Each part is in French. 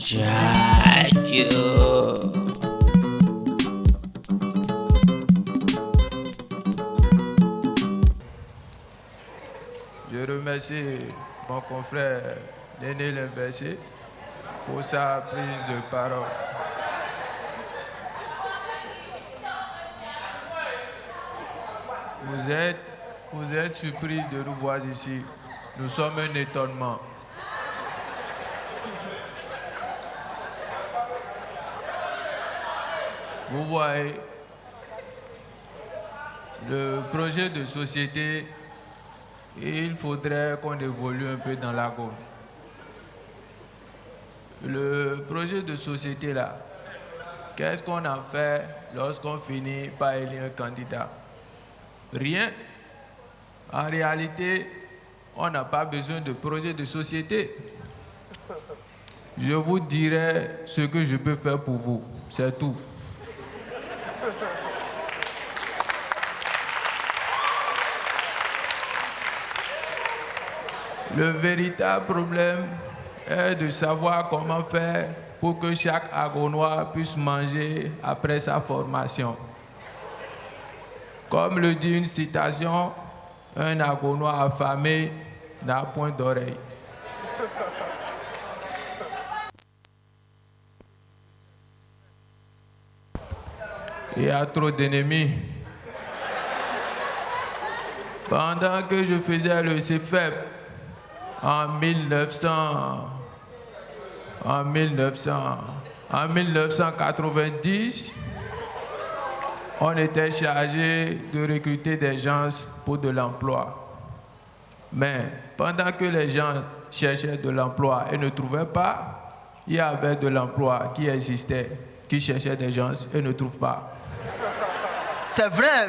Chadio. Je remercie mon confrère Néné L'inversé pour sa prise de parole. Vous êtes surpris de nous voir ici. Nous sommes un étonnement. Vous voyez, le projet de société, il faudrait qu'on évolue un peu dans la Gaule. Le projet de société là, qu'est-ce qu'on en fait lorsqu'on finit par élire un candidat? Rien. En réalité, on n'a pas besoin de projet de société. Je vous dirai ce que je peux faire pour vous, c'est tout. Le véritable problème est de savoir comment faire pour que chaque Agonois puisse manger après sa formation. Comme le dit une citation, un Agonois affamé n'a point d'oreille. Il y a trop d'ennemis. Pendant que je faisais le CFEP en 1990, on était chargé de recruter des gens pour de l'emploi. Mais pendant que les gens cherchaient de l'emploi et ne trouvaient pas, il y avait de l'emploi qui existait, qui cherchait des gens et ne trouvent pas. C'est vrai,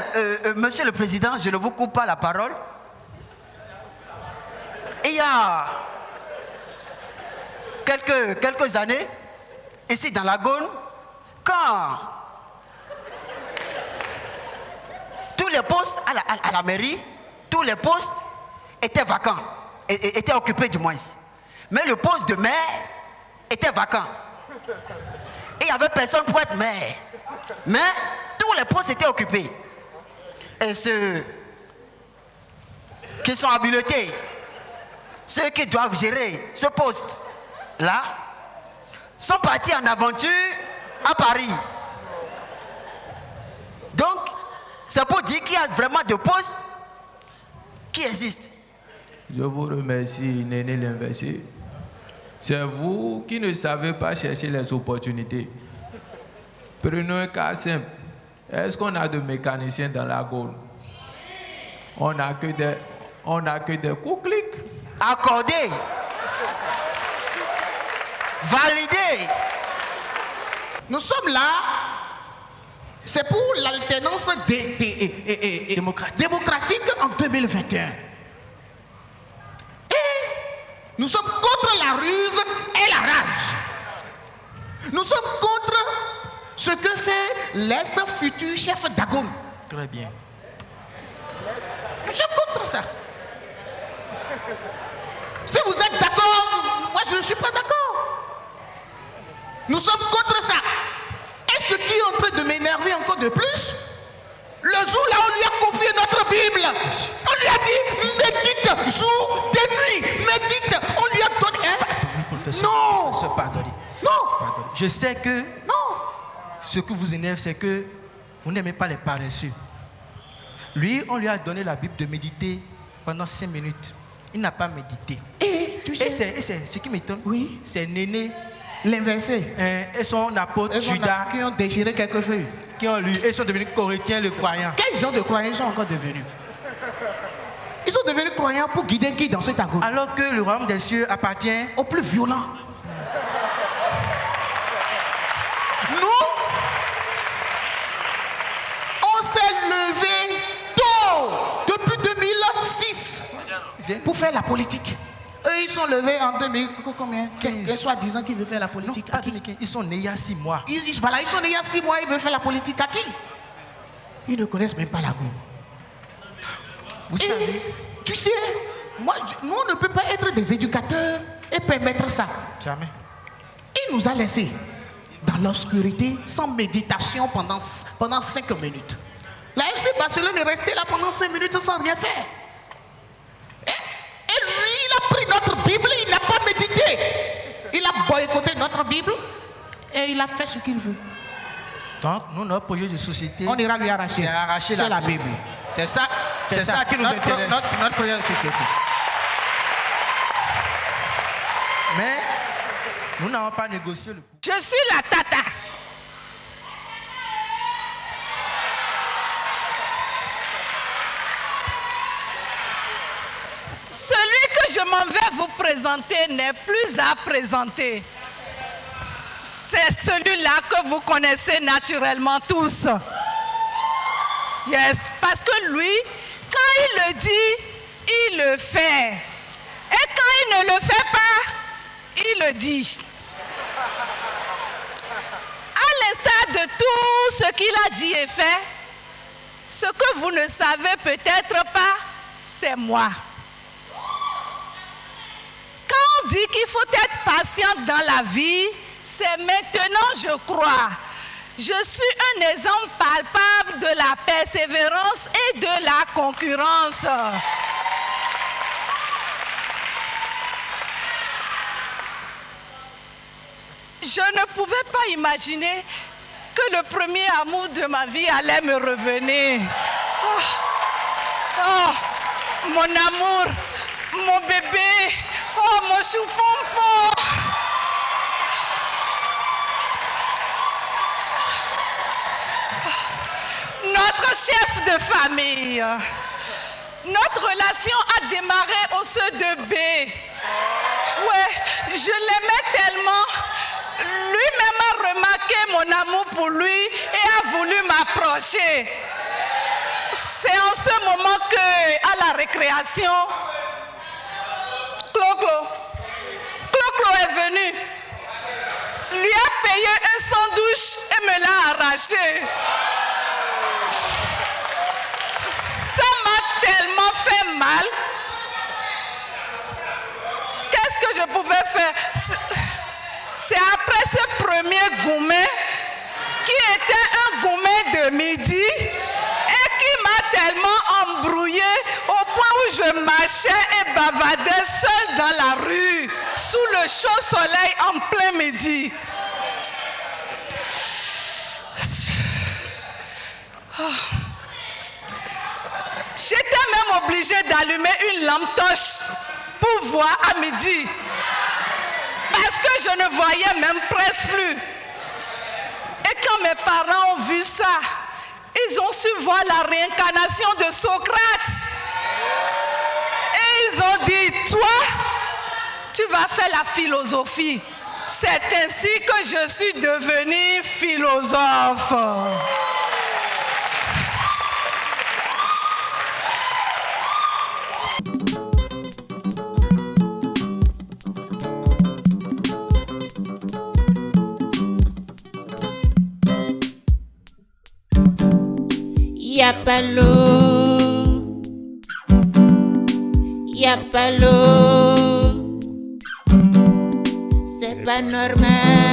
Monsieur le Président, je ne vous coupe pas la parole. Il y a quelques années, ici dans la Gaule, quand tous les postes à la mairie, tous les postes étaient vacants, étaient occupés du moins. Mais le poste de maire était vacant. Et il n'y avait personne pour être maire. Mais tous les postes étaient occupés. Et ceux qui sont habilités, ceux qui doivent gérer ce poste-là, sont partis en aventure à Paris. Donc, c'est pour dire qu'il y a vraiment des postes qui existent. Je vous remercie, Néné L'inversé. C'est vous qui ne savez pas chercher les opportunités. Prenons un cas simple. Est-ce qu'on a de mécaniciens dans la Gaule? On n'a que des coups-clics. Accordé. Validé. Nous sommes là, c'est pour l'alternance démocratique en 2021. Et nous sommes contre la ruse et la rage. Nous sommes contre ce que fait l'ex-futur chef d'Agone. Très bien. Nous sommes contre ça. Si vous êtes d'accord, moi je ne suis pas d'accord. Nous sommes contre ça. Et ce qui est en train de m'énerver encore de plus, le jour là on lui a confié notre Bible, on lui a dit médite jour et nuit, médite, on lui a donné. Oui, professeur, non. Professeur, pardonnez. Non. Pardonnez. Je sais que Non. ce qui vous énerve, c'est que vous n'aimez pas les paresseux. Lui, on lui a donné la Bible de méditer pendant 5 minutes. Il n'a pas médité. Et tu sais, Et c'est ce qui m'étonne. Oui. C'est Néné L'inversé. et son apôtre Judas Qui ont déchiré quelques feuilles. qui ont lu et sont devenus chrétiens, le croyant. Quel genre de croyants ils sont encore devenus? Ils sont devenus croyants pour guider qui dans cet agone? Alors que le royaume des cieux appartient Au plus violent. Nous, on s'est levé tôt, depuis 2006, pour faire la politique. Eux, ils sont levés en 2000, combien? Soi-disant qu'ils veulent faire la politique. Non, À qui? ils sont nés il y a 6 mois. Voilà, ils sont nés il y a 6 mois, ils veulent faire la politique. À qui? Ils ne connaissent même pas la Gaule. Vous Et savez, tu sais, nous on ne peut pas être des éducateurs et permettre ça. jamais. Il nous a laissés dans l'obscurité, sans méditation pendant 5 minutes. La FC Barcelone est restée là pendant 5 minutes sans rien faire. Et lui, il a pris notre Bible, il n'a pas médité. Il a boycotté notre Bible et il a fait ce qu'il veut. Donc, nous, notre projet de société, On ira lui arracher. c'est arracher la Bible. C'est ça qui nous intéresse. Notre projet de société. Mais nous n'avons pas négocié le coup. Je suis la tata. Celui que je m'en vais vous présenter n'est plus à présenter. C'est celui-là que vous connaissez naturellement tous. Yes, parce que lui, quand il le dit, il le fait. Et quand il ne le fait pas, il le dit. À l'instar de tout ce qu'il a dit et fait, ce que vous ne savez peut-être pas, c'est moi. Quand on dit qu'il faut être patient dans la vie, c'est maintenant, je crois. Je suis un exemple palpable de la persévérance et de la concurrence. Je ne pouvais pas imaginer que le premier amour de ma vie allait me revenir. Oh, mon amour, mon bébé, oh, mon choupompon. Notre chef de famille. Notre relation a démarré au CE2B. Ouais, je l'aimais tellement. Lui-même a remarqué mon amour pour lui et a voulu m'approcher. C'est en ce moment que, à la récréation, Clo-Clo est venu. Lui a payé un sandwich et me l'a arraché. Ça m'a tellement fait mal. Qu'est-ce que je pouvais faire? C'est après ce premier gourmet, qui était un gourmet de midi, et qui m'a tellement embrouillé au point où je marchais et bavardais seul dans la rue, sous le chaud soleil en plein midi. J'étais même obligée d'allumer une lampe torche pour voir à midi. Parce que je ne voyais même presque plus. Et quand mes parents ont vu ça, ils ont su voir la réincarnation de Socrate. Et ils ont dit, toi, tu vas faire la philosophie. C'est ainsi que je suis devenu philosophe. Y'a pas l'eau, y'a pas l'eau, c'est pas normal.